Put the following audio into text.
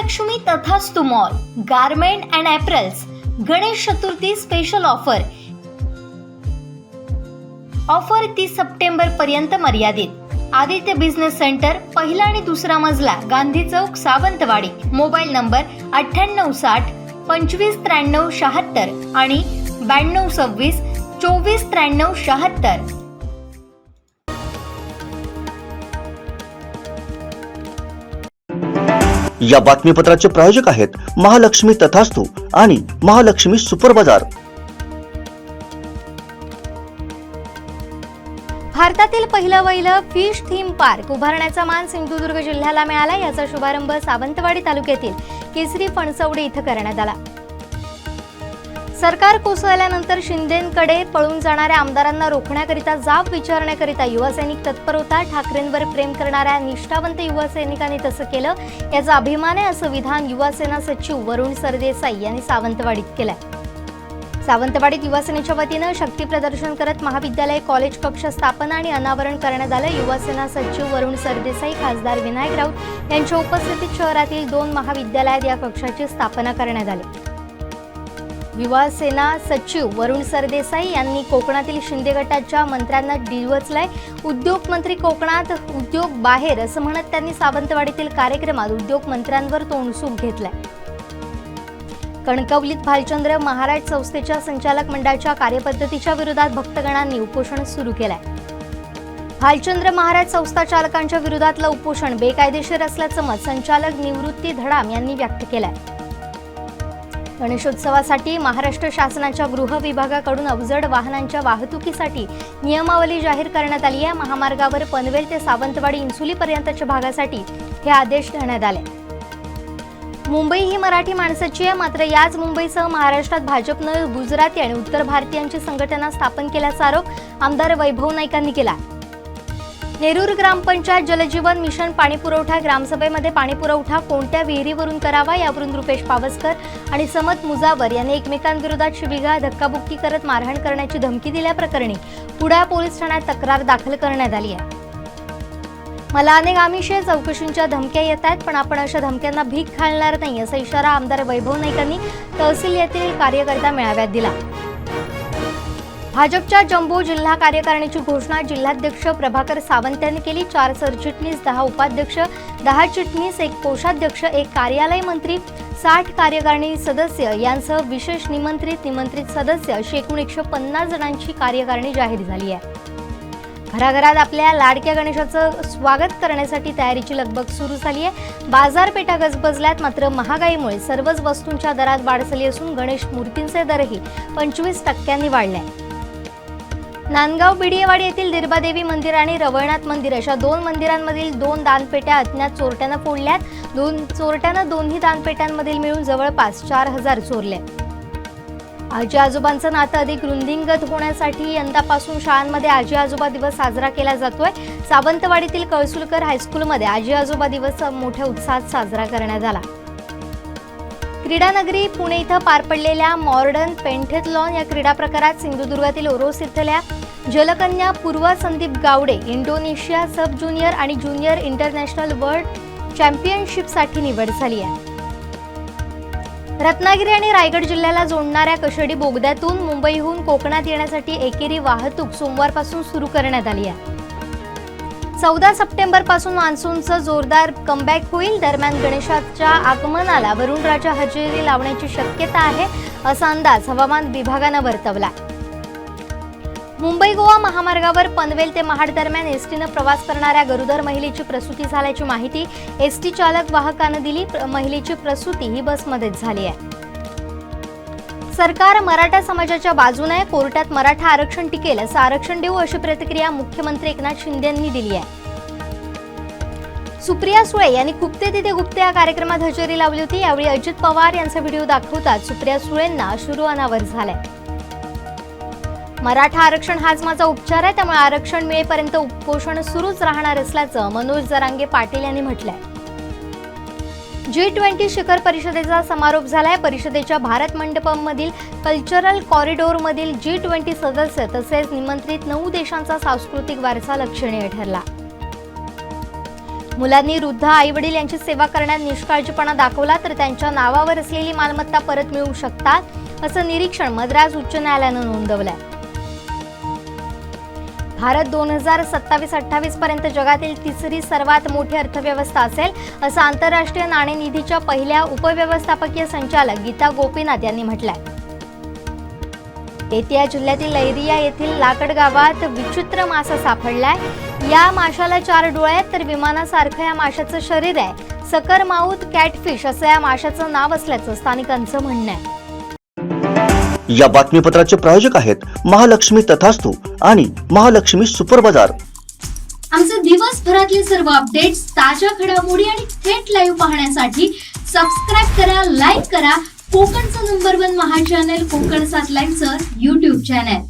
Mahalakshmi Tathastu mall garment and apparels Ganesh Chaturthi special offer 30 September पर्यंत मर्यादित। Aditya business centre, पहिला आणि दुसरा मजला, गांधी चौक, सावंतवाडी। मोबाईल नंबर 9860 2593 76 आणि 9226 2493 76। या बातमीपत्राचे प्रायोजक आहेत महालक्ष्मी तथास्तु आणि महालक्ष्मी सुपर बाजार। भारतातील पहिलं फिश थीम पार्क उभारण्याचा मान सिंधुदुर्ग जिल्ह्याला मिळाला। याचा शुभारंभ सावंतवाडी तालुक्यातील केसरी फणसवडे इथं करण्यात आला। सरकार कोसळल्यानंतर शिंदेंकडे पळून जाणाऱ्या आमदारांना रोखण्याकरिता जाब विचारण्याकरिता युवा सैनिक तत्पर होता। ठाकरेंवर प्रेम करणाऱ्या निष्ठावंत युवा सैनिकांनी तसं केलं, याचा अभिमान आहे असं विधान युवा सेना सचिव वरुण सरदेसाई यांनी सावंतवाडीत केलंय। सावंतवाडीत युवा सेनेच्या वतीनं शक्ती प्रदर्शन करत महाविद्यालय कॉलेज कक्ष स्थापना आणि अनावरण करण्यात आलं। युवा सेना सचिव वरुण सरदेसाई, खासदार विनायक राऊत यांच्या उपस्थितीत शहरातील 2 महाविद्यालयात या कक्षाची स्थापना करण्यात आली। युवा सेना सचिव वरुण सरदेसाई यांनी कोकणातील शिंदे गटाच्या मंत्र्यांना डिवचलंय। उद्योग मंत्री कोकणात, उद्योग बाहेर असं म्हणत त्यांनी सावंतवाडीतील कार्यक्रमात उद्योग मंत्र्यांवर तोंडसूक घेतलंय। कणकवलीत भालचंद्र महाराज संस्थेच्या संचालक मंडळाच्या कार्यपद्धतीच्या विरोधात भक्तगणांनी उपोषण सुरू केलंय। भालचंद्र महाराज संस्था चालकांच्या विरोधातलं उपोषण बेकायदेशीर असल्याचं मत संचालक निवृत्ती धडाम यांनी व्यक्त केलंय। गणेशोत्सवासाठी महाराष्ट्र शासनाच्या गृह विभागाकडून अवजड वाहनांच्या वाहतुकीसाठी नियमावली जाहीर करण्यात आली आहे। महामार्गावर पनवेल ते सावंतवाडी इंसुली पर्यंतच्या भागासाठी हे आदेश देण्यात आले। मुंबई ही मराठी माणसाची आहे, मात्र याच मुंबईसह महाराष्ट्रात भाजपनं गुजराती आणि उत्तर भारतीयांची संघटना स्थापन केल्याचा आरोप आमदार वैभव नाईकांनी केला। नेरूर ग्रामपंचायत जलजीवन मिशन पाणीपुरवठा ग्रामसभेमध्ये पाणीपुरवठा कोणत्या विहिरीवरून करावा यावरून रुपेश पावसकर आणि समत मुजावर यांनी एकमेकांविरोधात शिवीगाळ, धक्काबुक्की करत मारहाण करण्याची धमकी दिल्याप्रकरणी कुडाळ पोलीस ठाण्यात तक्रार दाखल करण्यात आली आहे। मला अनेक आमिषे चौकशींच्या धमक्या येत आहेत, पण आपण अशा धमक्यांना भीक घालणार नाही असा इशारा आमदार वैभव नाईकांनी तहसील येथील कार्यकर्ता मेळाव्यात दिला। भाजपच्या जम्बो जिल्हा कार्यकारिणीची घोषणा जिल्हाध्यक्ष प्रभाकर सावंत यांनी केली। 4 सरचिटणीस, 10 उपाध्यक्ष, 10 चिटणीस, 1 कोषाध्यक्ष, 1 कार्यालय मंत्री, 60 कार्यकारिणी सदस्य यांसह विशेष निमंत्रित सदस्य अशी एकूण 150 जणांची कार्यकारिणी जाहीर झाली आहे। घराघरात आपल्या लाडक्या गणेशाचं स्वागत करण्यासाठी तयारीची लगबग सुरू झाली आहे। बाजारपेठा गजबजल्यात, मात्र महागाईमुळे सर्वच वस्तूंच्या दरात वाढ झाली असून गणेश मूर्तींचे दरही 25% वाढले आहेत। नांदगाव बिडियेवाडी येथील दिरबादेवी मंदिर आणि रवळनाथ मंदिर अशा 2 मंदिरांमधील 2 दानपेट्या अज्ञात चोरट्यानं फोडल्यात। चोरट्यानं दोन्ही दानपेट्यांमधील मिळून जवळपास 4000 चोरले। आजी आजोबांचं नातं अधिक वृद्धिंगत होण्यासाठी यंदापासून शाळांमध्ये आजी आजोबा दिवस साजरा केला जातोय। सावंतवाडीतील कळसुलकर हायस्कूलमध्ये आजी आजोबा दिवस मोठ्या उत्साहात साजरा करण्यात आला। क्रीडानगरी पुणे इथं पार पडलेल्या मॉडर्न पेंटेथलॉन या क्रीडा प्रकारात सिंधुदुर्गातील ओरोस इथल्या जलकन्या Purva Sandeep Gawade Indonesia sub junior आणि ज्युनियर इंटरनॅशनल वर्ल्ड चॅम्पियनशिपसाठी निवड झाली आहे। रत्नागिरी आणि रायगड जिल्ह्याला जोडणाऱ्या कशेडी बोगद्यातून मुंबईहून कोकणात येण्यासाठी एकेरी वाहतूक सोमवारपासून सुरू करण्यात आली आहे। 14 सप्टेंबर पासून मान्सूनचं जोरदार कमबॅक होईल। दरम्यान गणेशाच्या आगमनाला वरुणराजा हजेरी लावण्याची शक्यता आहे असा अंदाज हवामान विभागानं वर्तवला। मुंबई गोवा महामार्गावर पनवेल ते महाड दरम्यान एसटीनं प्रवास करणाऱ्या गरोदर महिलेची प्रसूती झाल्याची माहिती एसटी चालक वाहकानं दिली। महिलेची प्रसूती ही बसमध्येच झाली आहे। सरकार मराठा समाजाच्या बाजूने, कोर्टात मराठा आरक्षण टिकेल असं आरक्षण देऊ अशी प्रतिक्रिया मुख्यमंत्री एकनाथ शिंदे यांनी दिली आहे। सुप्रिया सुळे यांनी खुपते तिथे गुप्ते या कार्यक्रमात हजेरी लावली होती। यावेळी अजित पवार यांचा व्हिडिओ दाखवतात सुप्रिया सुळेंना अश्रू अनावर झालाय। मराठा आरक्षण हाच माझा उपचार आहे, त्यामुळे आरक्षण मिळेपर्यंत उपोषण सुरूच राहणार असल्याचं मनोज जरांगे पाटील यांनी म्हटलंय। G20 शिखर परिषदेचा समारोप झालाय। परिषदेच्या भारत मंडपमधील कल्चरल कॉरिडॉरमधील G20 सदस्य तसेच निमंत्रित 9 देशांचा सांस्कृतिक वारसा लक्षणीय ठरला। मुलांनी वृद्ध आईवडील यांची सेवा करण्यात निष्काळजीपणा दाखवला तर त्यांच्या नावावर असलेली मालमत्ता परत मिळू शकतात, असं निरीक्षण मद्रास उच्च न्यायालयानं नोंदवलंय. भारत 2027-28 पर्यंत जगातील तिसरी सर्वात मोठी अर्थव्यवस्था असेल, असं आंतरराष्ट्रीय नाणेनिधीच्या पहिल्या उपव्यवस्थापकीय संचालक गीता गोपीनाथ यांनी म्हटलंय. बेतिया जिल्ह्यातील लैरिया येथील लाकड गावात विचित्र मासा सापडलाय. या माशाला 4 डोळे आहेत तर विमानासारखं या माशाचं शरीर आहे. सकर माऊथ कॅटफिश असं या माशाचं नाव असल्याचं स्थानिकांचं म्हणणं आहे. या बातमीपत्राचे प्रायोजक आहेत महालक्ष्मी तथास्तू आणि महालक्ष्मी सुपर बाजार. आमचे दिवसभरातले सर्व अपडेट्स, ताज्या घडामोडी आणि थेट लाईव्ह पाहण्यासाठी सबस्क्राईब करा, लाईक करा कोकणचं नंबर 1 महा चॅनल कोकण 7 लाईव्हचं YouTube चॅनल.